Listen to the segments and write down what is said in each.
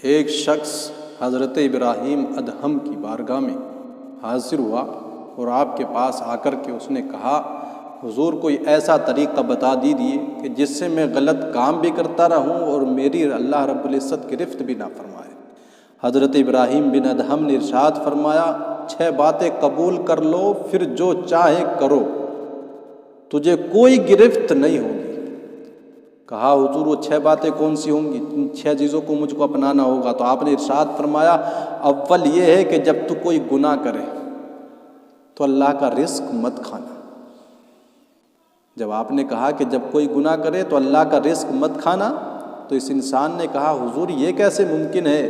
ایک شخص حضرت ابراہیم ادہم کی بارگاہ میں حاضر ہوا اور آپ کے پاس آ کر کے اس نے کہا، حضور کوئی ایسا طریقہ بتا دیجیے کہ جس سے میں غلط کام بھی کرتا رہوں اور میری اللہ رب العزت گرفت بھی نہ فرمائے۔ حضرت ابراہیم بن ادہم نے ارشاد فرمایا، 6 باتیں قبول کر لو، پھر جو چاہے کرو، تجھے کوئی گرفت نہیں ہوگی۔ کہا، حضور وہ 6 باتیں کون سی ہوں گی؟ 6 چیزوں کو مجھ کو اپنانا ہوگا۔ تو آپ نے ارشاد فرمایا، اول یہ ہے کہ جب تو کوئی گناہ کرے تو اللہ کا رزق مت کھانا۔ جب آپ نے کہا کہ جب کوئی گناہ کرے تو اللہ کا رزق مت کھانا، تو اس انسان نے کہا، حضور یہ کیسے ممکن ہے؟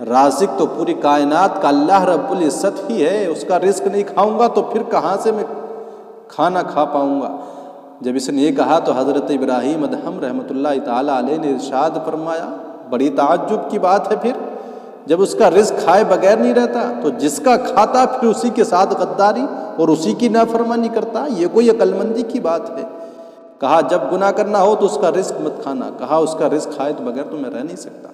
رازق تو پوری کائنات کا اللہ رب العزت ہی ہے، اس کا رزق نہیں کھاؤں گا تو پھر کہاں سے میں کھانا کھا پاؤں گا؟ جب اس نے یہ کہا تو حضرت ابراہیم ادہم رحمۃ اللہ تعالیٰ علیہ نے ارشاد فرمایا، بڑی تعجب کی بات ہے، پھر جب اس کا رزق کھائے بغیر نہیں رہتا تو جس کا کھاتا پھر اسی کے ساتھ غداری اور اسی کی نافرمانی کرتا، یہ کوئی عقل مندی کی بات ہے؟ کہا، جب گناہ کرنا ہو تو اس کا رزق مت کھانا۔ کہا، اس کا رزق کھائے تو بغیر تو میں رہ نہیں سکتا۔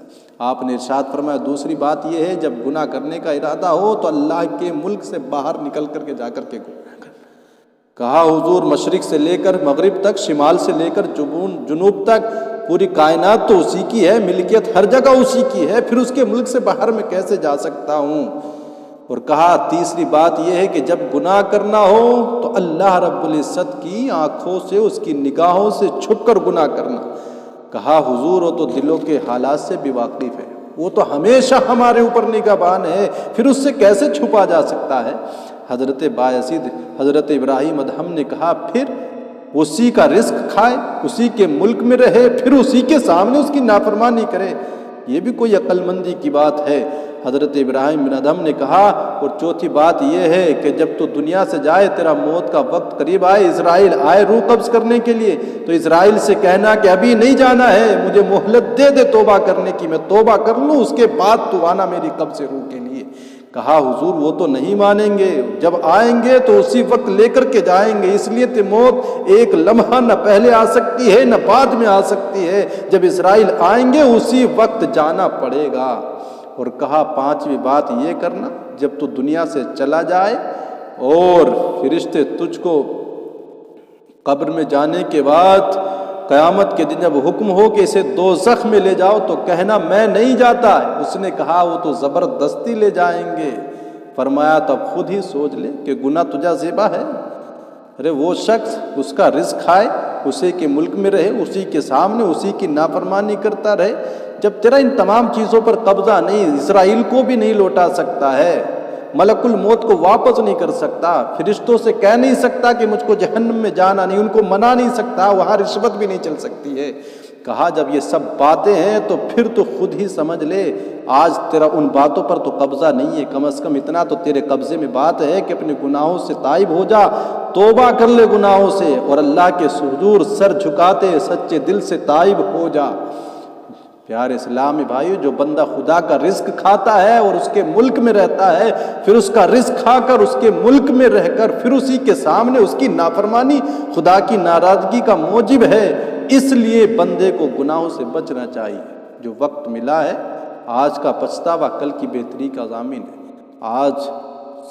آپ نے ارشاد فرمایا، دوسری بات یہ ہے، جب گناہ کرنے کا ارادہ ہو تو اللہ کے ملک سے باہر نکل کر کے جا کر کے گناہ کر۔ کہا، حضور مشرق سے لے کر مغرب تک، شمال سے لے کر جنوب تک پوری کائنات تو اسی کی ہے، ملکیت ہر جگہ اسی کی ہے، پھر اس کے ملک سے باہر میں کیسے جا سکتا ہوں؟ اور کہا، تیسری بات یہ ہے کہ جب گناہ کرنا ہو تو اللہ رب العزت کی آنکھوں سے، اس کی نگاہوں سے چھپ کر گناہ کرنا۔ کہا، حضور وہ تو دلوں کے حالات سے بھی واقف ہے، وہ تو ہمیشہ ہمارے اوپر نگہبان ہے، پھر اس سے کیسے چھپا جا سکتا ہے؟ حضرت بایزید حضرت ابراہیم ادہم نے کہا، پھر اسی کا رزق کھائے، اسی کے ملک میں رہے، پھر اسی کے سامنے اس کی نافرمانی کرے، یہ بھی کوئی عقل مندی کی بات ہے؟ حضرت ابراہیم بن ادہم نے کہا، اور چوتھی بات یہ ہے کہ جب تو دنیا سے جائے، تیرا موت کا وقت قریب آئے، اسرائیل آئے روح قبض کرنے کے لیے، تو اسرائیل سے کہنا کہ ابھی نہیں جانا ہے، مجھے مہلت دے دے توبہ کرنے کی، میں توبہ کر لوں، اس کے بعد تو آنا میری قبض سے روح کے لیے۔ کہا، حضور وہ تو نہیں مانیں گے، جب آئیں گے تو اسی وقت لے کر کے جائیں گے، اس لیے تو موت ایک لمحہ نہ پہلے آ سکتی ہے نہ بعد میں آ سکتی ہے، جب اسرائیل آئیں گے اسی وقت جانا پڑے گا۔ اور کہا، 5ویں بات یہ کرنا، جب تو دنیا سے چلا جائے اور فرشتے تجھ کو قبر میں جانے کے بعد قیامت کے دن جب حکم ہو کہ اسے دوزخ میں لے جاؤ تو کہنا میں نہیں جاتا۔ اس نے کہا، وہ تو زبردستی لے جائیں گے۔ فرمایا، تب خود ہی سوچ لے کہ گناہ تجھا زیبا ہے۔ ارے وہ شخص اس کا رزق کھائے، اسی کے ملک میں رہے، اسی کے سامنے اسی کی نافرمانی کرتا رہے، جب تیرا ان تمام چیزوں پر قبضہ نہیں، اسرائیل کو بھی نہیں لوٹا سکتا ہے، ملک الموت کو واپس نہیں کر سکتا، فرشتوں سے کہہ نہیں سکتا کہ مجھ کو جہنم میں جانا نہیں، ان کو منا نہیں سکتا، وہاں رشوت بھی نہیں چل سکتی ہے۔ کہا، جب یہ سب باتیں ہیں تو پھر تو خود ہی سمجھ لے، آج تیرا ان باتوں پر تو قبضہ نہیں ہے، کم از کم اتنا تو تیرے قبضے میں بات ہے کہ اپنے گناہوں سے تائب ہو جا، توبہ کر لے گناہوں سے، اور اللہ کے حضور سر جھکاتے سچے دل سے تائب ہو جا۔ پیارے اسلامی بھائیو، جو بندہ خدا کا رزق کھاتا ہے اور اس کے ملک میں رہتا ہے، پھر اس کا رزق کھا کر اس کے ملک میں رہ کر پھر اسی کے سامنے اس کی نافرمانی خدا کی ناراضگی کا موجب ہے، اس لیے بندے کو گناہوں سے بچنا چاہیے۔ جو وقت ملا ہے، آج کا پچھتاوا کل کی بہتری کا ضامن ہے۔ آج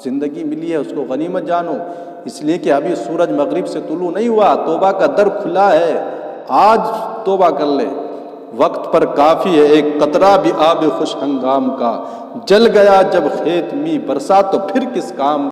زندگی ملی ہے، اس کو غنیمت جانو، اس لیے کہ ابھی سورج مغرب سے طلوع نہیں ہوا، توبہ کا در کھلا ہے، آج توبہ کر لے، وقت پر کافی ہے ایک قطرہ بھی آب خوش ہنگام کا، جل گیا جب کھیت می برسا تو پھر کس کام